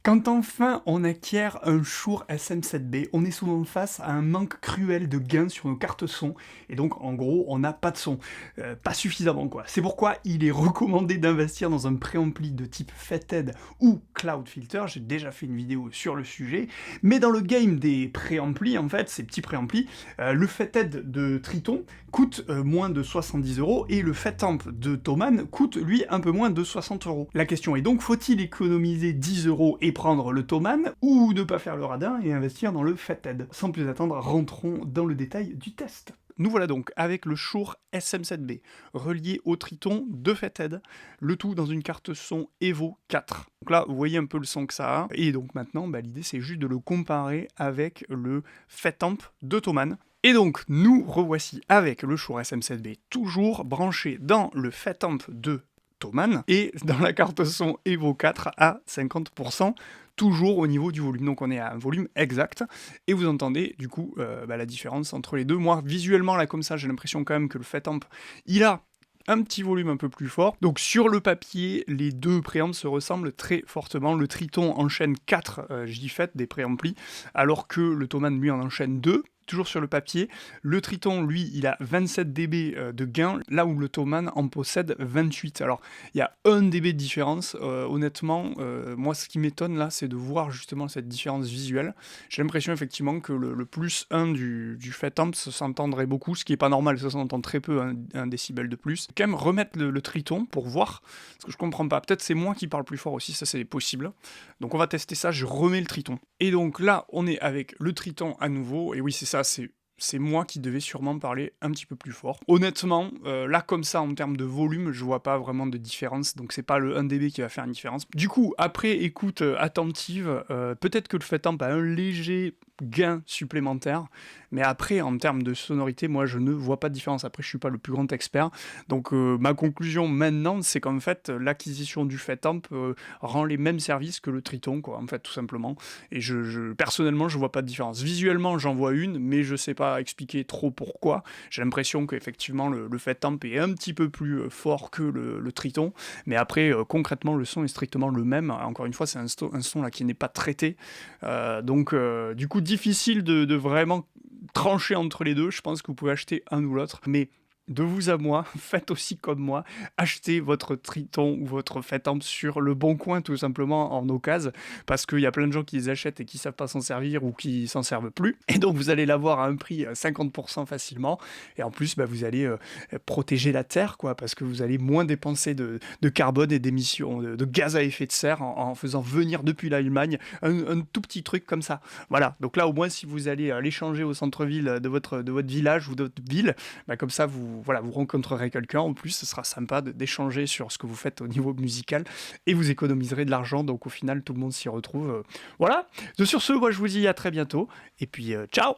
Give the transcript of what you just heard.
Quand enfin on acquiert un Shure SM7B, on est souvent face à un manque cruel de gains sur nos cartes son, et donc en gros on n'a pas de son, pas suffisamment quoi. C'est pourquoi il est recommandé d'investir dans un préampli de type Fathead ou Cloud Filter, j'ai déjà fait une vidéo sur le sujet, mais dans le game des préamplis en fait, ces petits préamplis, le Fathead de Triton coûte moins de 70 € et le Fatamp de Thomann coûte lui un peu moins de 60 €. La question est donc, faut-il économiser 10 € et prendre le Thomann, ou ne pas faire le radin et investir dans le Fathead? Sans plus attendre, rentrons dans le détail du test. Nous voilà donc avec le Shure SM7B, relié au Triton de Fathead, le tout dans une carte son Evo 4. Donc là, vous voyez un peu le son que ça a, et donc maintenant, l'idée c'est juste de le comparer avec le Fatamp de Thomann. Et donc, nous revoici avec le Shure SM7B, toujours branché dans le Fatamp de Thomann, et dans la carte son Evo 4 à 50%, toujours au niveau du volume. Donc on est à un volume exact, et vous entendez du coup la différence entre les deux. Moi, visuellement, là comme ça, j'ai l'impression quand même que le Fatamp, il a un petit volume un peu plus fort. Donc sur le papier, les deux préamps se ressemblent très fortement. Le Triton enchaîne 4 JFET des préamplis, alors que le Thomann, lui, en enchaîne 2. Toujours sur le papier, le Triton, lui, il a 27 dB de gain, là où le Thomann en possède 28. Alors, il y a 1 dB de différence. Honnêtement, moi, ce qui m'étonne, là, c'est de voir justement cette différence visuelle. J'ai l'impression, effectivement, que le plus 1 du Fatamp s'entendrait beaucoup, ce qui n'est pas normal, ça s'entend très peu, 1 décibel de plus. Quand même remettre le Triton pour voir, parce que je comprends pas. Peut-être c'est moi qui parle plus fort aussi, ça c'est possible. Donc on va tester ça, je remets le Triton. Et donc là, on est avec le Triton à nouveau, et oui, c'est ça, c'est moi qui devais sûrement parler un petit peu plus fort. Honnêtement, là comme ça, en termes de volume, je vois pas vraiment de différence, donc c'est pas le 1 dB qui va faire une différence. Du coup, après écoute attentive, peut-être que le Fatamp a un léger gain supplémentaire, mais après, en termes de sonorité, moi je ne vois pas de différence. Après, je suis pas le plus grand expert, donc ma conclusion maintenant, c'est qu'en fait, l'acquisition du Fatamp rend les mêmes services que le Triton, quoi, en fait, tout simplement. Et personnellement, je vois pas de différence. Visuellement, j'en vois une, mais je sais pas expliquer trop pourquoi. J'ai l'impression qu'effectivement, le Fatamp est un petit peu plus fort que le Triton, mais après, concrètement, le son est strictement le même. Encore une fois, c'est un son là qui n'est pas traité, donc du coup, difficile de vraiment trancher entre les deux. Je pense que vous pouvez acheter un ou l'autre, mais de vous à moi, faites aussi comme moi, achetez votre Triton ou votre Fatamp sur le bon coin tout simplement en occasion, parce qu'il y a plein de gens qui les achètent et qui savent pas s'en servir ou qui s'en servent plus, et donc vous allez l'avoir à un prix 50% facilement, et en plus vous allez protéger la terre, quoi, parce que vous allez moins dépenser de carbone et d'émissions de gaz à effet de serre en faisant venir depuis l'Allemagne un tout petit truc comme ça. Voilà, donc là au moins si vous allez l'échanger au centre-ville de votre village ou de votre ville, comme ça vous rencontrerez quelqu'un, en plus ce sera sympa d'échanger sur ce que vous faites au niveau musical, et vous économiserez de l'argent, donc au final tout le monde s'y retrouve. Voilà, sur ce, moi je vous dis à très bientôt, et puis ciao.